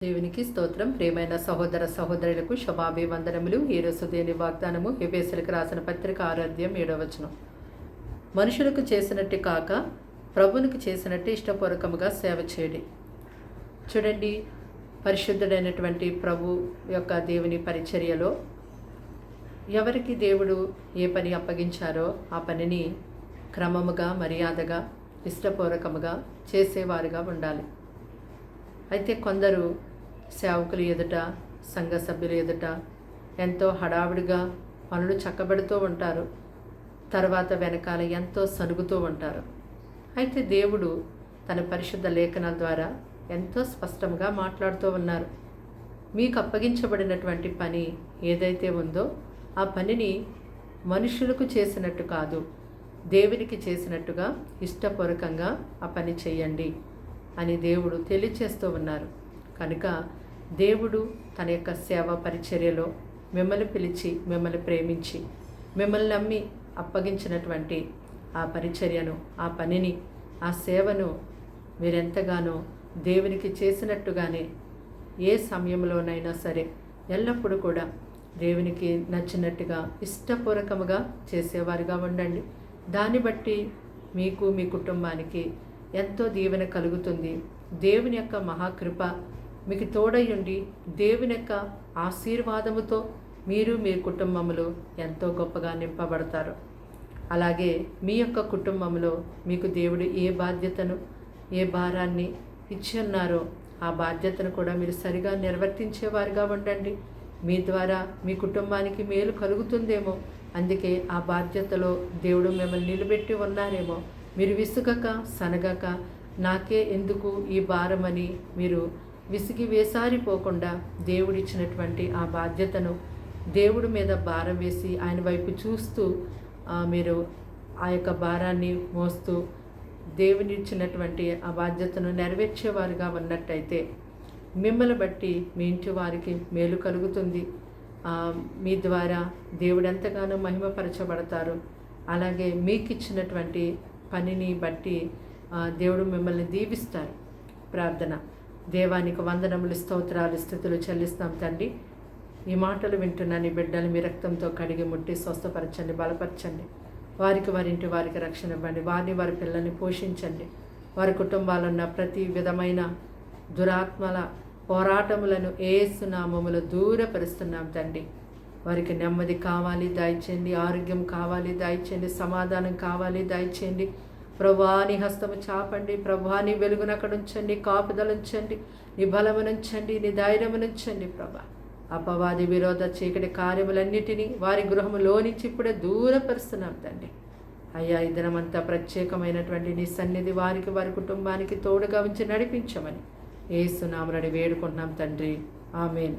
దేవునికి స్తోత్రం. ప్రియమైన సహోదర సహోదరులకు శుభాభివందనములు. ఈరోజు దేని వాగ్దానము ఎఫెసీయులకు రాసిన పత్రిక 6:7. మనుషులకు చేసినట్టు కాక ప్రభువునికి చేసినట్టు ఇష్టపూర్వకముగా సేవ చేయడి. చూడండి, పరిశుద్ధుడైనటువంటి ప్రభు యొక్క దేవుని పరిచర్యలో ఎవరికి దేవుడు ఏ పని అప్పగించారో ఆ పనిని క్రమముగా, మర్యాదగా, ఇష్టపూర్వకముగా చేసేవారుగా ఉండాలి. అయితే కొందరు సేవకులు ఎదుట, సంఘ సభ్యులు ఎదుట ఎంతో హడావిడిగా పనులు చక్కబెడుతూ ఉంటారు. తర్వాత వెనకాల ఎంతో సనుగుతూ ఉంటారు. అయితే దేవుడు తన పరిశుద్ధ లేఖనాల ద్వారా ఎంతో స్పష్టంగా మాట్లాడుతూ ఉన్నారు. మీకు అప్పగించబడినటువంటి పని ఏదైతే ఉందో ఆ పనిని మనుషులకు చేసినట్టు కాదు, దేవునికి చేసినట్టుగా ఇష్టపూర్వకంగా ఆ పని చేయండి అని దేవుడు తెలియచేస్తూ ఉన్నారు. కనుక దేవుడు తన యొక్క సేవ పరిచర్యలో మిమ్మల్ని పిలిచి, మిమ్మల్ని ప్రేమించి, మిమ్మల్ని నమ్మి అప్పగించినటువంటి ఆ పరిచర్యను, ఆ పనిని, ఆ సేవను మీరెంతగానో దేవునికి చేసినట్టుగానే ఏ సమయంలోనైనా సరే ఎల్లప్పుడూ కూడా దేవునికి నచ్చినట్టుగా ఇష్టపూర్వకముగా చేసేవారుగా ఉండండి. దాన్ని బట్టి మీకు, మీ కుటుంబానికి ఎంతో దీవెన కలుగుతుంది. దేవుని యొక్క మహాకృప మీకు తోడయ్యుండి దేవుని యొక్క ఆశీర్వాదముతో మీరు, మీ కుటుంబములు ఎంతో గొప్పగా నింపబడతారు. అలాగే మీ యొక్క కుటుంబంలో మీకు దేవుడు ఏ బాధ్యతను, ఏ భారాన్ని ఇచ్చి ఉన్నారో ఆ బాధ్యతను కూడా మీరు సరిగా నిర్వర్తించేవారుగా ఉండండి. మీ ద్వారా మీ కుటుంబానికి మేలు కలుగుతుందేమో, అందుకే ఆ బాధ్యతలో దేవుడు మిమ్మల్ని నిలబెట్టి ఉన్నారేమో. మీరు విసుగక, సనగక, నాకే ఎందుకు ఈ భారమని మీరు విసిగి వేసారిపోకుండా దేవుడిచ్చినటువంటి ఆ బాధ్యతను దేవుడి మీద భారం వేసి ఆయన వైపు చూస్తూ మీరు ఆ యొక్క భారాన్ని మోస్తూ దేవునిచ్చినటువంటి ఆ బాధ్యతను నెరవేర్చేవారుగా ఉన్నట్టయితే మిమ్మల్ని బట్టి మీ ఇంటి వారికి మేలు కలుగుతుంది. మీ ద్వారా దేవుడు ఎంతగానో మహిమపరచబడతారు. అలాగే మీకు ఇచ్చినటువంటి పనిని బట్టి దేవుడు మిమ్మల్ని దీవిస్తారు. ప్రార్థన. దేవానికి వందనములు, స్తోత్రాలు, స్తుతులు చెల్లిస్తాం తండ్రి. ఈ మాటలు వింటున్న నీ బిడ్డలు మీ రక్తంతో కడిగి ముట్టి స్వస్థపరచండి, బలపరచండి. వారికి, వారింటి వారికి రక్షణ ఇవ్వండి. వారిని, వారి పిల్లల్ని పోషించండి. వారి కుటుంబాల్లో ఉన్న ప్రతి విధమైన దురాత్మల పోరాటములను యేసు నామములో దూరపరుస్తున్నాం తండ్రి. వారికి నెమ్మది కావాలి, దయచేయండి. ఆరోగ్యం కావాలి, దయచేయండి. సమాధానం కావాలి, దయచేయండి. ప్రభువా, నీ హస్తము చాపండి. ప్రభువా, నీ వెలుగును అక్కడ ఉంచండి, కాపుదలు ఉంచండి, నీ బలమునుంచండి, నీ ధైర్యమునుంచండి. ప్రభా, అపవాది విరోధ చీకటి కార్యములన్నిటినీ వారి గృహములోనించి ఇప్పుడే దూరపరుస్తున్నాం తండ్రి. అయ్యా, ఈ దినమంతా ప్రత్యేకమైనటువంటి నీ సన్నిధి వారికి, వారి కుటుంబానికి తోడుగా ఉంచి నడిపించమని యేసు నామమున వేడుకుంటున్నాం తండ్రి. ఆమేన్.